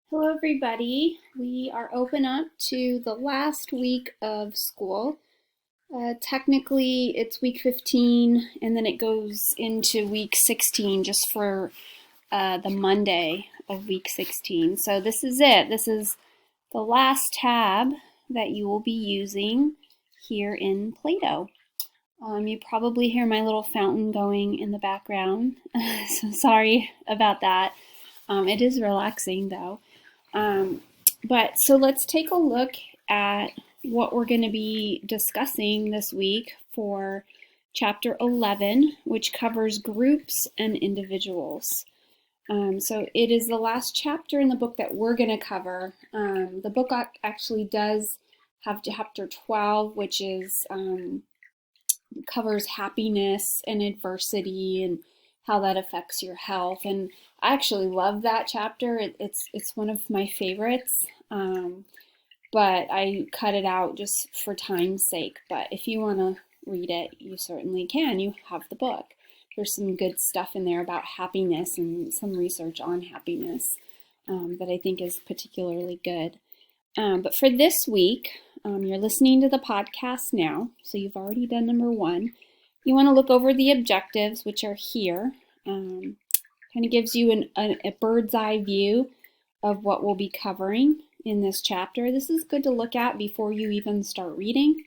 Hello, everybody. We are open up to the last week of school. Technically, it's week 15, and then it goes into week 16 just for the Monday of week 16. So this is it. This is the last tab that you will be using here in Play-Doh. You probably hear my little fountain going in the background, so sorry about that. It is relaxing though. So let's take a look at what we're going to be discussing this week for chapter 11, which covers groups and individuals. So it is the last chapter in the book that we're going to cover. The book actually does have chapter 12, which is covers happiness and adversity and how that affects your health. And I actually love that chapter. It's one of my favorites, but I cut it out just for time's sake. But if you want to read it, you certainly can. You have the book. There's some good stuff in there about happiness and some research on happiness that I think is particularly good. But for this week, you're listening to the podcast now, so you've already done number 1. You want to look over the objectives, which are here. Kind of gives you a bird's eye view of what we'll be covering in this chapter. This is good to look at before you even start reading.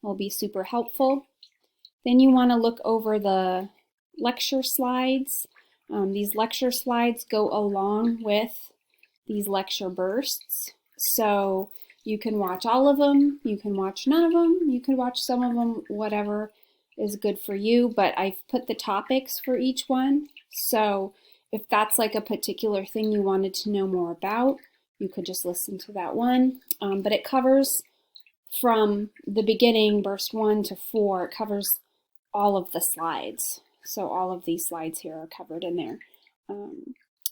It'll be super helpful. Then you want to look over the lecture slides. These lecture slides go along with these lecture bursts. So you can watch all of them, you can watch none of them, you can watch some of them, whatever is good for you, but I've put the topics for each one. So if that's like a particular thing you wanted to know more about, you could just listen to that one. But it covers from the beginning, burst 1 to 4, it covers all of the slides. So all of these slides here are covered in there. So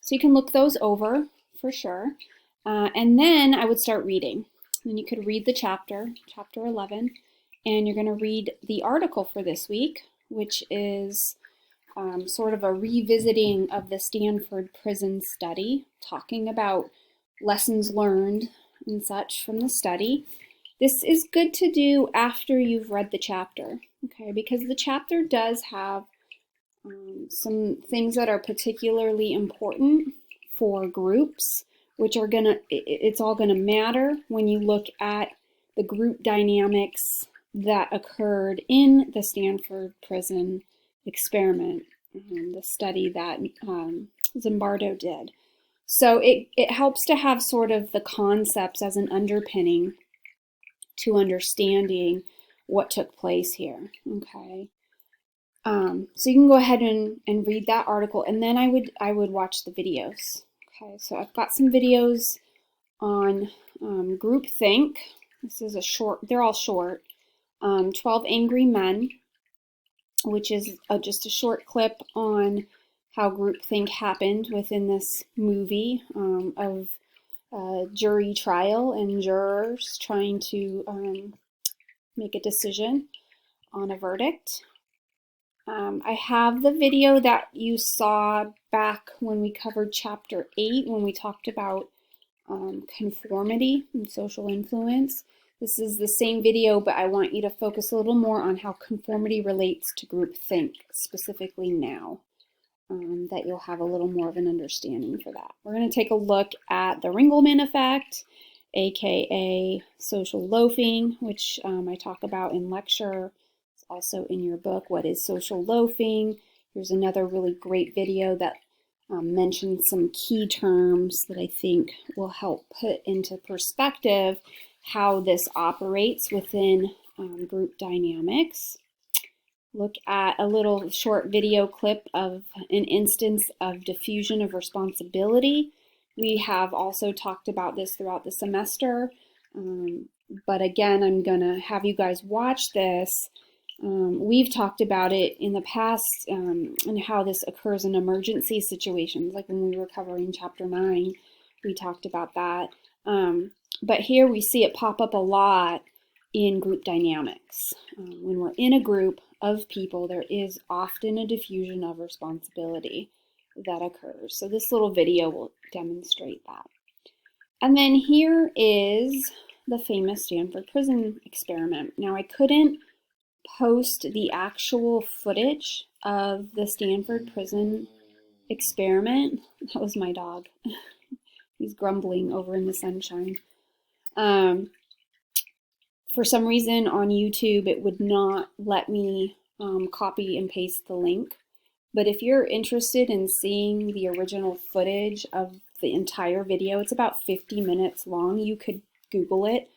you can look those over for sure. And then I would start reading. And you could read the chapter 11, and you're going to read the article for this week, which is sort of a revisiting of the Stanford prison study, talking about lessons learned and such from the study. This is good to do after you've read the chapter, okay? Because the chapter does have some things that are particularly important for groups, which are it's all gonna matter when you look at the group dynamics that occurred in the Stanford prison experiment, the study that Zimbardo did. So it helps to have sort of the concepts as an underpinning to understanding what took place here, okay? So you can go ahead and read that article, and then I would watch the videos. Okay, so I've got some videos on Groupthink. This is a short, they're all short. 12 Angry Men, which is just a short clip on how groupthink happened within this movie of jury trial and jurors trying to make a decision on a verdict. I have the video that you saw back when we covered chapter 8, when we talked about conformity and social influence. This is the same video, but I want you to focus a little more on how conformity relates to groupthink, specifically now, that you'll have a little more of an understanding for that. We're going to take a look at the Ringelmann effect, aka social loafing, which I talk about in lecture. It's also in your book, What is Social Loafing? Here's another really great video that mentions some key terms that I think will help put into perspective how this operates within group dynamics. Look at a little short video clip of an instance of diffusion of responsibility. We have also talked about this throughout the semester, but again, I'm going to have you guys watch this. We've talked about it in the past and how this occurs in emergency situations, like when we were covering chapter 9, we talked about that. But here we see it pop up a lot in group dynamics. When we're in a group of people, there is often a diffusion of responsibility that occurs. So this little video will demonstrate that. And then here is the famous Stanford prison experiment. Now, I couldn't post the actual footage of the Stanford prison experiment. That was my dog. He's grumbling over in the sunshine. For some reason on YouTube, it would not let me copy and paste the link. But if you're interested in seeing the original footage of the entire video, it's about 50 minutes long. You could Google it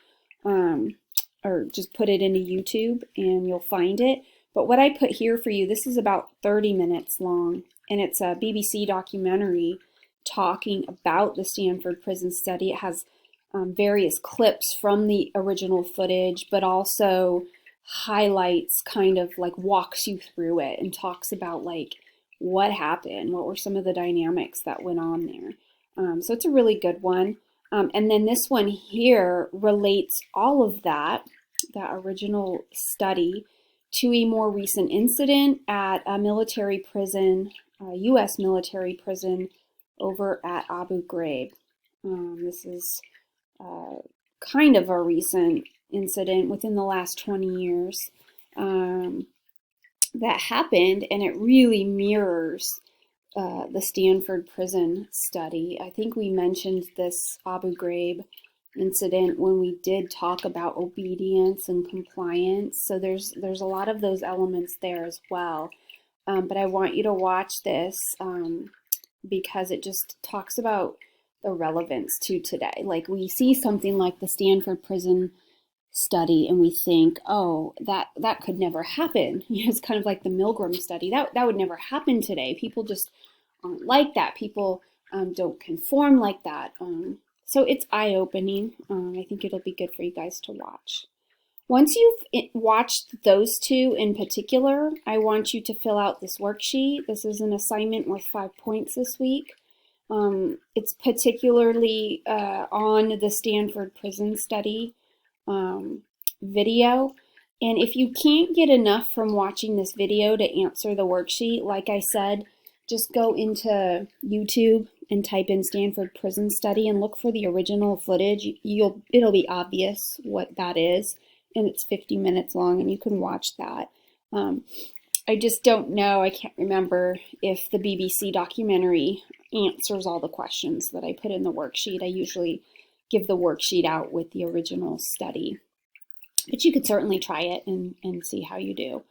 or just put it into YouTube and you'll find it. But what I put here for you, this is about 30 minutes long, and it's a BBC documentary talking about the Stanford prison study. It has various clips from the original footage, but also highlights, kind of like walks you through it and talks about like what happened, what were some of the dynamics that went on there. So it's a really good one. And then this one here relates all of that original study to a more recent incident at a military prison, a U.S. military prison over at Abu Ghraib. This is kind of a recent incident within the last 20 years that happened, and it really mirrors the Stanford prison study. I think we mentioned this Abu Ghraib incident when we did talk about obedience and compliance. So there's a lot of those elements there as well. But I want you to watch this because it just talks about the relevance to today. Like we see something like the Stanford prison study and we think, oh, that could never happen. You know, it's kind of like the Milgram study. That would never happen today. People just aren't like that. People don't conform like that. So it's eye-opening. I think it'll be good for you guys to watch. Once you've watched those two in particular, I want you to fill out this worksheet. This is an assignment worth 5 points this week. It's particularly on the Stanford prison study video. And if you can't get enough from watching this video to answer the worksheet, like I said, just go into YouTube and type in Stanford prison study and look for the original footage. It'll be obvious what that is, and it's 50 minutes long, and you can watch that. I just don't know, I can't remember if the BBC documentary answers all the questions that I put in the worksheet. I usually give the worksheet out with the original study, but you could certainly try it and see how you do.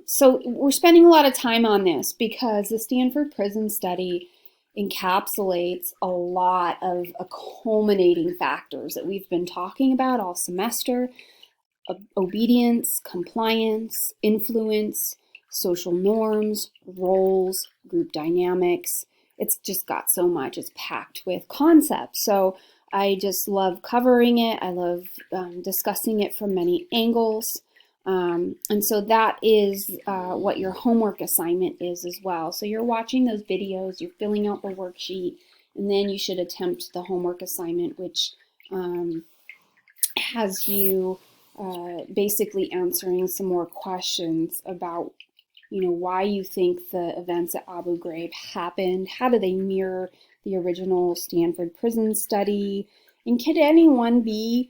So we're spending a lot of time on this because the Stanford prison study encapsulates a lot of culminating factors that we've been talking about all semester: obedience, compliance, influence, social norms, roles, group dynamics. It's just got so much. It's packed with concepts. So I just love covering it. I love discussing it from many angles. And so that is what your homework assignment is as well. So you're watching those videos, you're filling out the worksheet, and then you should attempt the homework assignment, which has you basically answering some more questions about, you know, why you think the events at Abu Ghraib happened, how do they mirror the original Stanford prison study, and could anyone be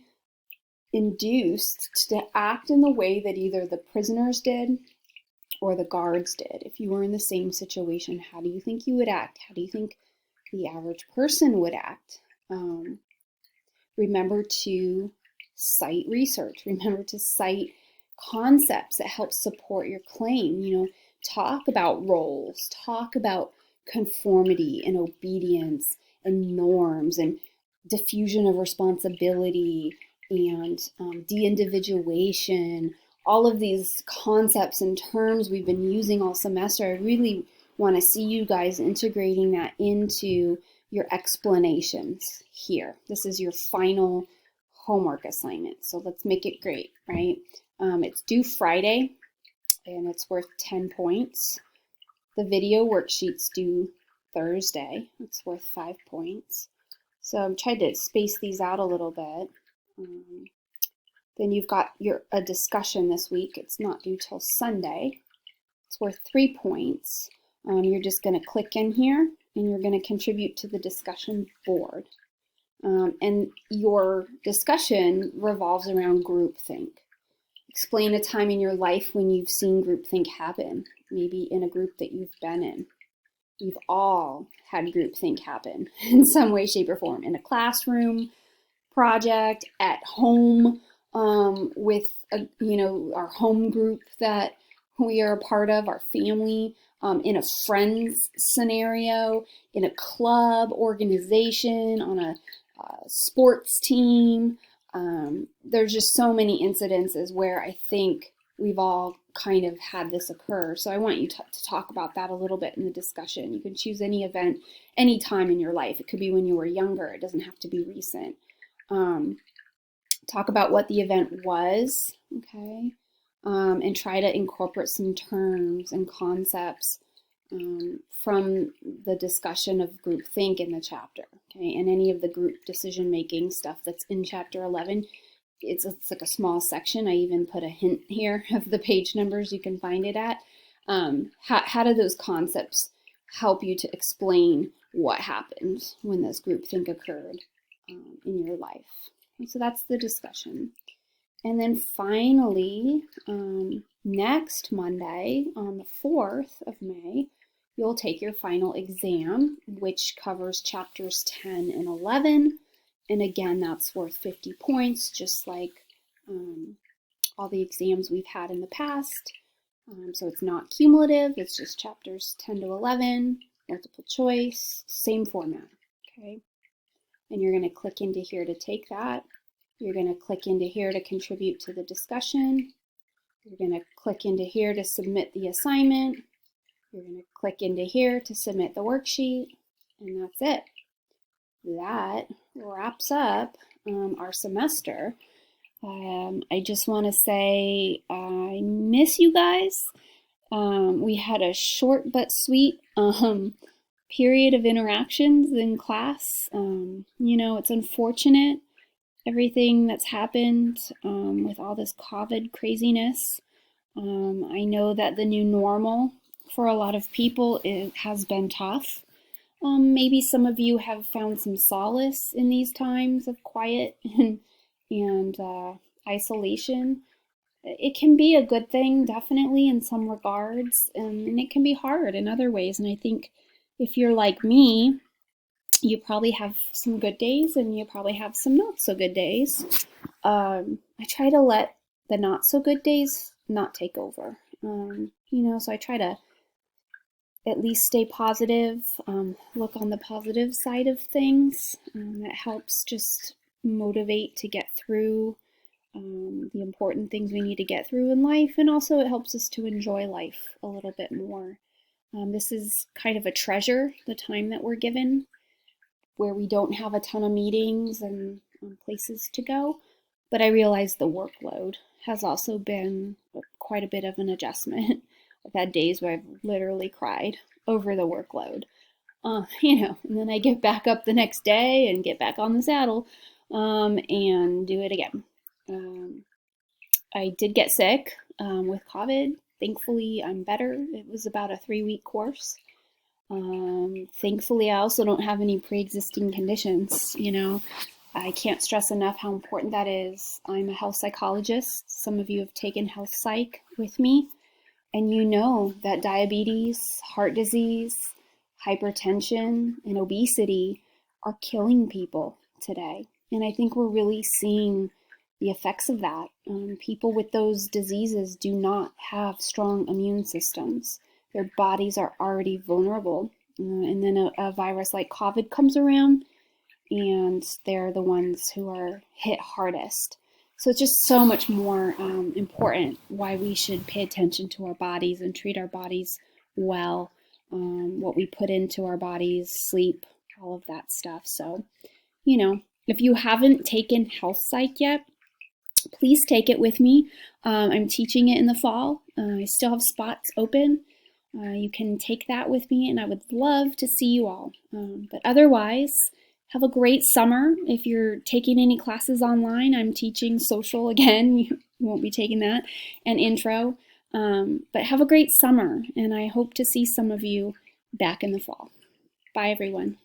induced to act in the way that either the prisoners did or the guards did? If you were in the same situation, how do you think you would act? How do you think the average person would act? Remember to cite research. Remember to cite concepts that help support your claim. You know, talk about roles, talk about conformity and obedience and norms and diffusion of responsibility and de-individuation. All of these concepts and terms we've been using all semester. I really want to see you guys integrating that into your explanations here. This is your final homework assignment, so let's make it great, right? It's due Friday, and it's worth 10 points. The video worksheet's due Thursday. It's worth 5 points. So I'm trying to space these out a little bit. Then you've got a discussion this week. It's not due till Sunday. It's worth 3 points. You're just going to click in here, and you're going to contribute to the discussion board. And your discussion revolves around groupthink. Explain a time in your life when you've seen groupthink happen, maybe in a group that you've been in. We've all had groupthink happen in some way, shape, or form, in a classroom, project, at home, with our home group that we are a part of, our family, in a friends scenario, in a club, organization, on a sports team. There's just so many incidences where I think we've all kind of had this occur. So I want you to talk about that a little bit in the discussion. You can choose any event, any time in your life. It could be when you were younger. It doesn't have to be recent. Talk about what the event was, okay? And try to incorporate some terms and concepts from the discussion of groupthink in the chapter, okay? And any of the group decision-making stuff that's in chapter 11. It's like a small section. I even put a hint here of the page numbers you can find it at. How do those concepts help you to explain what happened when this groupthink occurred in your life? And so that's the discussion. And then finally, next Monday, on the 4th of May, you'll take your final exam, which covers chapters 10 and 11. And again, that's worth 50 points, just like all the exams we've had in the past. So it's not cumulative, it's just chapters 10 to 11, multiple choice, same format, okay? And you're going to click into here to take that. You're going to click into here to contribute to the discussion. You're going to click into here to submit the assignment. You're going to click into here to submit the worksheet, and that's it. That wraps up our semester. I just want to say I miss you guys. We had a short but sweet period of interactions in class. It's unfortunate, everything that's happened with all this COVID craziness. I know that the new normal for a lot of people has been tough. Maybe some of you have found some solace in these times of quiet and isolation. It can be a good thing, definitely, in some regards, and it can be hard in other ways. And I think if you're like me, you probably have some good days and you probably have some not so good days. I try to let the not so good days not take over. So I try to at least stay positive, look on the positive side of things. It helps just motivate to get through the important things we need to get through in life, and also it helps us to enjoy life a little bit more. This is kind of a treasure, the time that we're given, where we don't have a ton of meetings and places to go, but I realize the workload has also been quite a bit of an adjustment. I've had days where I've literally cried over the workload, and then I get back up the next day and get back on the saddle and do it again. I did get sick with COVID. Thankfully, I'm better. It was about a 3-week course. Thankfully, I also don't have any pre-existing conditions. I can't stress enough how important that is. I'm a health psychologist. Some of you have taken health psych with me, and you know that diabetes, heart disease, hypertension, and obesity are killing people today. And I think we're really seeing the effects of that. People with those diseases do not have strong immune systems. Their bodies are already vulnerable. And then a virus like COVID comes around, and they're the ones who are hit hardest. So it's just so much more important why we should pay attention to our bodies and treat our bodies well, what we put into our bodies, sleep, all of that stuff. So, if you haven't taken health psych yet, please take it with me. I'm teaching it in the fall. I still have spots open. You can take that with me, and I would love to see you all. But otherwise, have a great summer. If you're taking any classes online, I'm teaching social again. You won't be taking that, and intro. But have a great summer, and I hope to see some of you back in the fall. Bye, everyone.